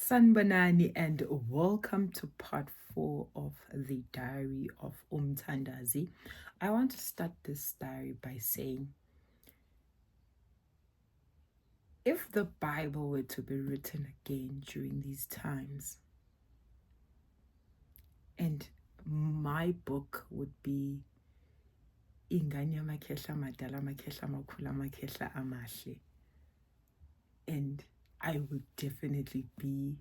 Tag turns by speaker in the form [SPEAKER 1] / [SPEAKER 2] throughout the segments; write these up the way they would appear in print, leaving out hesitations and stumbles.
[SPEAKER 1] Sanbanani, and welcome to part 4 of the Diary of Umtandazi. I want to start this diary by saying, if the Bible were to be written again during these times, and my book would be Inganya Makehla Madala Makehla Makula Makehla Amahle, and I would definitely be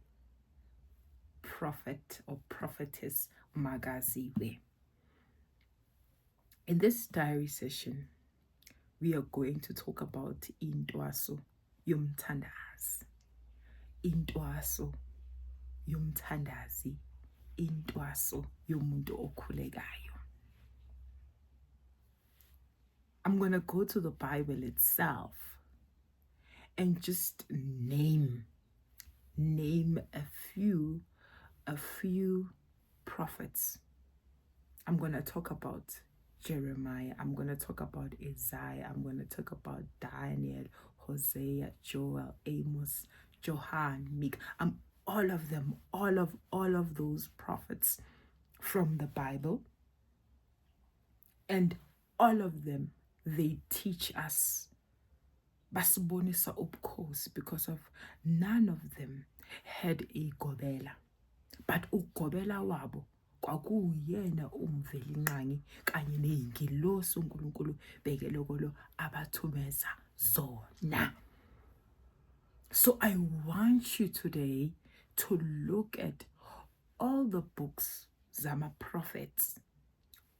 [SPEAKER 1] prophet or prophetess Magaziwe. In this diary session, we are going to talk about intwaso yomthandazi. Intwaso yomthandazi. Intwaso yomuntu okhulekayo. I'm going to go to the Bible itself and just name a few prophets. I'm going to talk about Jeremiah. I'm going to talk about Isaiah. I'm going to talk about Daniel, Hosea, Joel, Amos, Johann, Micah. All of them, all of those prophets from the Bible. And all of them, they teach us basibonisa ubukhosi, because of none of them had a gobela. But ugobela wabo kwakuyena umvelinqangi kanye neyingilosi uNkulunkulu bekelokolo abathumeza zona. So I want you today to look at all the books zama prophets,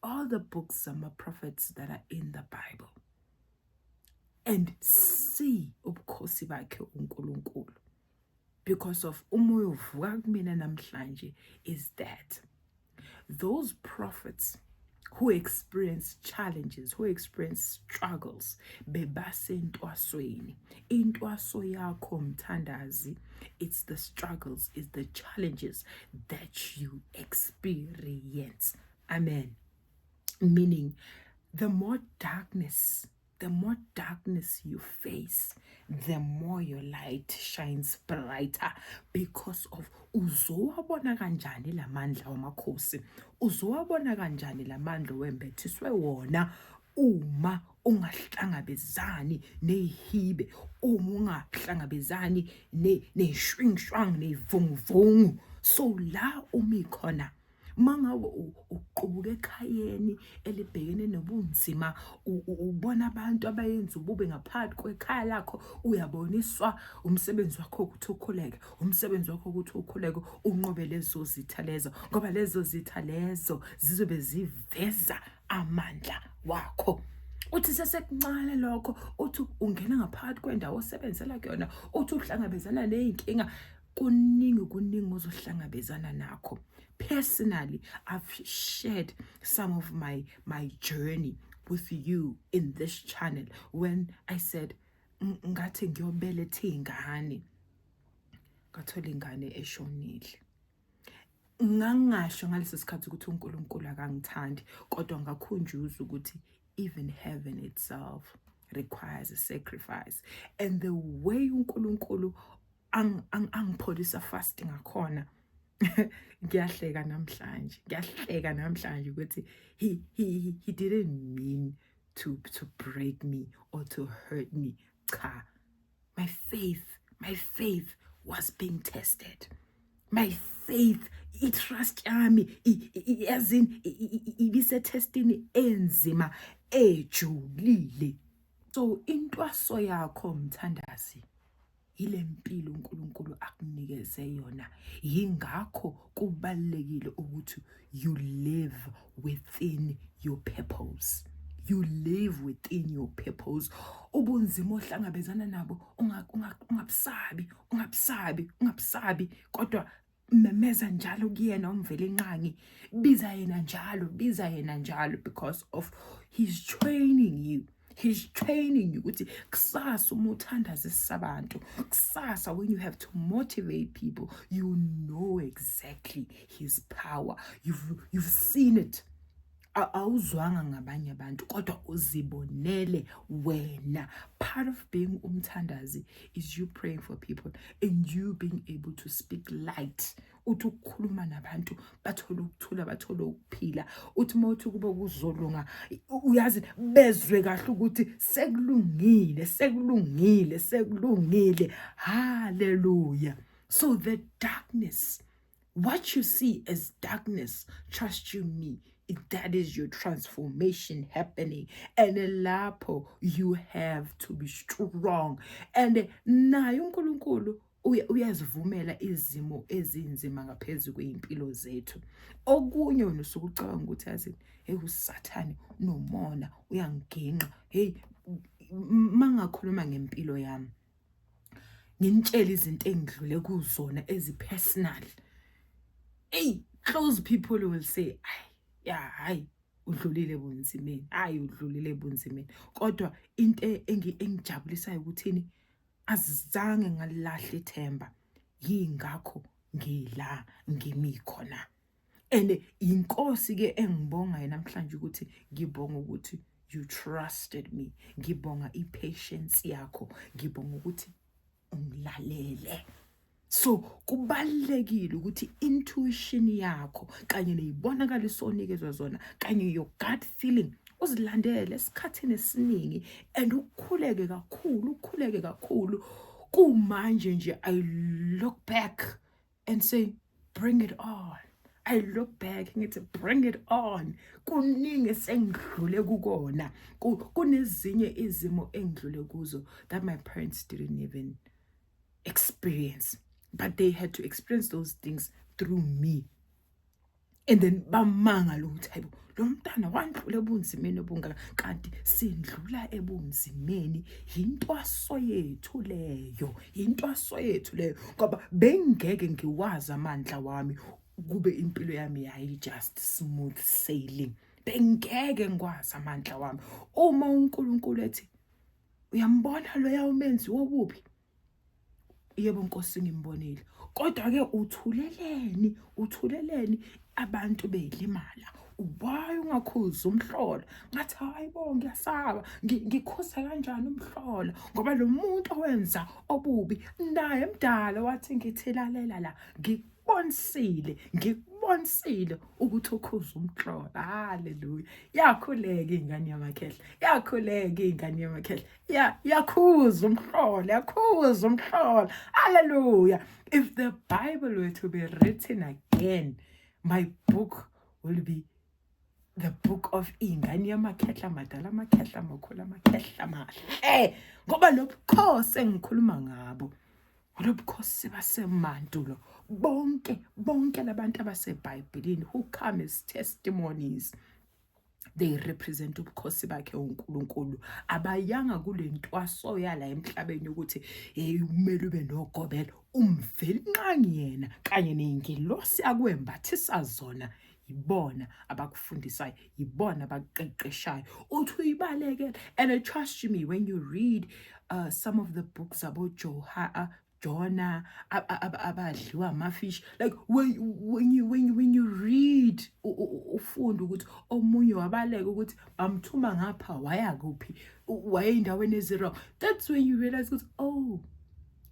[SPEAKER 1] all the books zama prophets that are in the Bible, and see ubukhosi bakhe uNkulunkulu. Because of umoya ovuka kumina namhlanje is that those prophets who experience challenges, who experience struggles, bebasentwasweni. Intwaso yakho mthandazi, it's the struggles, it's the challenges that you experience. Amen. Meaning, the more darkness you face, the more your light shines brighter, because of uzowabona kanjani lamandla wamakhosi, uzowabona kanjani lamandla wembethiswe wona uma ungahlangabezani nehibe, uma ungahlangabezani neshwingshwang nevunguvungu. So la umikhona mangabe uqubuka ekhayeni elibhekene nobunzima, ubona abantu abayenza ubube ngaphakathi kwekhaya lakho, uyaboniswa umsebenzi wakho ukuthi ukhuleke, umsebenzi wakho ukuthi ukhuleke, unqobe lezo zitha lezo, ngoba lezo zitha lezo zizobe ziveza amandla wakho. Uthi sesekuncane lokho, uthi ungena ngaphakathi kwendawo osebenzela kuyona, uthi uhlangabezana neyinkinga, kuningi ozohlangabezana nakho. Personally, I've shared some of my journey with you in this channel when I said ngathi ngiyobeletha ingane, ngathola ingane eshonile. Ngangasho ngaleso sikhathi ukuthi uNkulunkulu akangithandi, kodwa ngakhunjuza ukuthi even heaven itself requires a sacrifice. And the way uNkulunkulu angipholisa fasting akhona, ngiyahleka namhlanje ukuthi he didn't mean to break me or to hurt me. Cha, my faith was being tested. My faith, trust yami as in ibise testing enzima ejulile. So intwaso yakho mthandazi, ile mpilo uNkulunkulu akunikeze yona. Yingakho kubalekile ukuthi you live within your purpose. You live within your purpose. Ubunzima ohlangabezana nabo ungabusabi, kodwa memeza njalo kuyena umvelinqangi, biza yena njalo, because of he's training you. He's training you ukuthi kusasa uma uthandaza isabantu, kusasa when you have to motivate people, you know exactly his power. You've seen it. awuzwanga ngabanye abantu kodwa uzibonele wena. Part of being umthandazi is you praying for people and you being able to speak light. Uthi ukukhuluma nabantu bathole ukuthula, bathole ukuphila. Uthi mawuthi kuba kuzolunga uyazi bezwe kahle ukuthi sekulungile, sekulungile, sekulungile. Hallelujah. So the darkness, what you see as darkness, trust you me, that is your transformation happening. And lapho you have to be strong. And naye uNkulunkulu uyazivumela izimo ezinzima ngaphezulu kweimpilo zethu. Okunye wena usuke ucabanga ukuthi yazi uSathane nomona uyanginqa. Hey, mangakhuluma ngempilo yami, ngintshela izinto engidlule kuzona ezipersonal. Hey, close people will say, yeah, hayi udlulile ebunzimeni, hayi udlulile ebunzimeni. Kodwa into engijabulisayo ukuthini azange ngalahle ithemba, yingakho ngila ngimi khona. And inkosi ke engibonga namhlanje ukuthi ngibonga ukuthi you trusted me, ngibonga ipatience yakho, ngibonga ukuthi ungilalele. So kubalekile ukuthi intuition yakho kanye nezibonakaliso onikezwe zona kanye your gut feeling uzilandele esikhathini esiningi and ukukhuleke kakhulu kumanje nje. I look back and say bring it on. I look back and it's bring it on. Kuningi sengidlule kukona, kunezinye izimo engidlule kuzo that my parents didn't even experience, but they had to experience those things through me. And then bamanga ukuthi hayibo lo mntana wandlula ebunzimeni obungaka, kanti sindlula ebunzimeni. Yintwaso yethu leyo, yintwaso yethu leyo, ngoba bengeke ngiwazi amandla wami kube impilo yami yayi just smooth sailing. Bengeke ngikwazi amandla wami. Uma uNkulunkulu ethi uyambona lo yawumenzi wobuphi, yebo Nkosi ngimbonile, kodwa ke uthuleleni abantu beyilimala. Why ungakhuza umhlola? Ngathi hayibo ngiyasaba, ngikhuza kanjani umhlola? Ngoba lo muntu owenza obubi naye emdala wathi ngithilalela la, ngikubonisile ukuthi ukhuza umhlola. Hallelujah. Yakhuleka ingane yamakhehla, yakhuleka ingane yamakhehla, yakhuza umhlola. Hallelujah. If the Bible were to be written again, my book will be the book of ingane yamakhehla madala, amakhehla amakhulu, amakhehla mahle. Ngoba lobukhosi engikhuluma ngabo lobukhosi basemandulo, bonke labantu abaseBhayibhelini who come as testimonies, they represent ubukhosi bakhe uNkulunkulu. Abayanga kule ntwaso yala emhlabeni ukuthi umele ube nogobela, umveli nqangi yena kanye nengilosi akwembathisa zona. Yibona abakufundisayo, yibona abakuqeqeshayo, uthi uyibalekele. And I trust me, when you read some of the books about Jonah, abadliwa amafish, like when you read ufunda ukuthi omunye wabaleka ukuthi bamthuma ngapha waya kuphi, wayeindaweni eziro, that's when you realize ukuthi oh,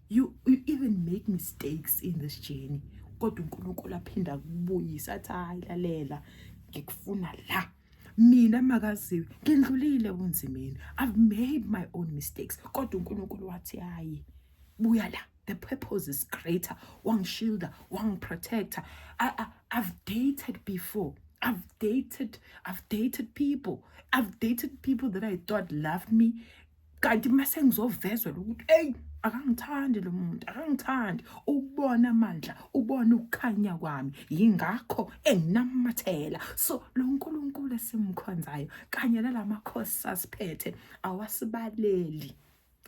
[SPEAKER 1] you even make mistakes in this journey, kodwa uNkulunkulu aphinda kubuyisa athi hayi lalela ngikufuna la. Mina makaziwe ngindlulile ebunzimeni, I've made my own mistakes, kodwa uNkulunkulu wathi hayi buya la. The purpose is greater. Wangishilda, wangprotector. I've dated before. I've dated people. I've dated people that I thought loved me. Kanti mase ngizovezwa ukuthi hey, akangithandi lo muntu, akangithandi. Ubona amandla, ubona ukukhanya kwami, yingakho enginamathela. So lo uNkulunkulu esimkhonzayo kanye nalamakhosi asiphethe awasibaleli.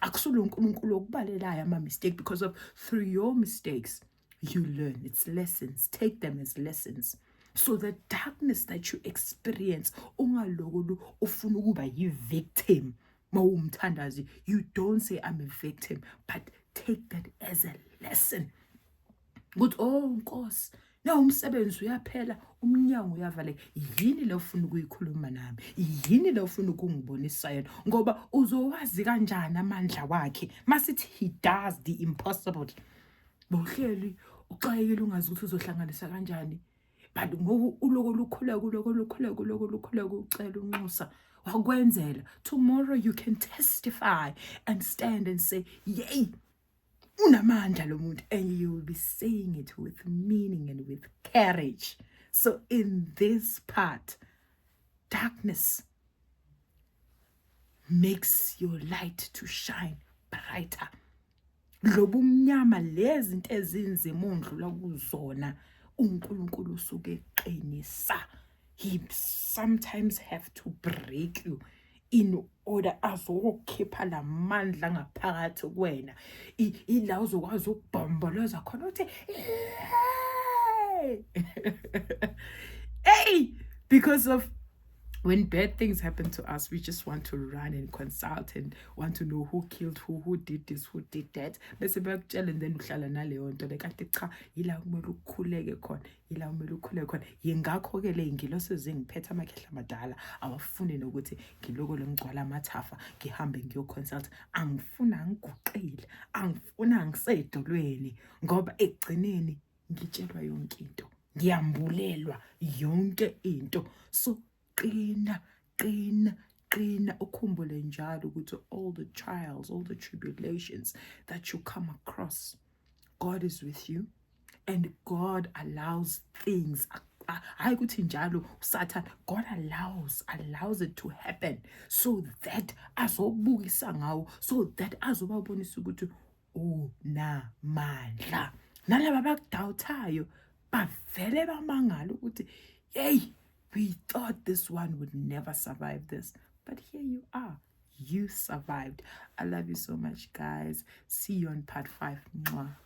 [SPEAKER 1] Akusulo uNkulunkulu okubalelayo ama-mistake, because of through your mistakes you learn. It's lessons. Take them as lessons. So the darkness that you experience, ungalokulu ufuna ukuba yi-victim. Mawumthandazi, you don't say I'm a victim, but take that as a lesson. Good, oh Nkosi, na umsebenzi uyaphela, umnyango uyavaleka. Yini le ufuna ukuyikhuluma nami? Yini le ufuna ukungibonisa yona? Ngoba uzowazi kanjani amandla wakhe masithi he does the impossible? Bawuhleli uxakekile ungazi ukuthi uzohlanganisa kanjani, but ngoku uloko lukhuleka ucela unxusa wakwenzela. Tomorrow you can testify and stand and say, yay, unamandla lo muntu, and you will be saying it with meaning and with courage. So in this part, darkness makes your light to shine brighter. Lobu mnyama, lezi zinto ezinzima ondlula kuzona, uNkulunkulu usuke eqinisa. He sometimes have to break you in order azokhipha lamandla ngaphakathi kuwena, ila uzokwazi ukubhomboleza khona uthi hey, because of when bad things happen to us, we just want to run and consult and want to know who killed who did this, who did that. Bese bayakutshela and then uhlala naleyo nto le, kanti cha, yila kumele ukhuleke khona, yila kumele ukhuleke khona. Yingakho-ke le ingilosi zingiphethe amakhehla amadala awafuni nokuthi ngiloko ngigcwala amathafa ngihambe ngiyoconsult. Angifuna ngiguqile, angifuna ngisedolweni, ngoba ekugcineni ngitshelwa yonke into, ngiyambulelwa yonke into. So qina, ukhumbule njalo ukuthi all the trials, all the tribulations that you come across, God is with you, and God allows things. Hayi ukuthi njalo Satan, God allows it to happen so that azobukisa ngawo, so that azobabonisa ukuthi unamandla. Nalaba bakudawuthayo bavele bamangala ukuthi yey, we thought this one would never survive this. But here you are. You survived. I love you so much, guys. See you on part 5. Mwah.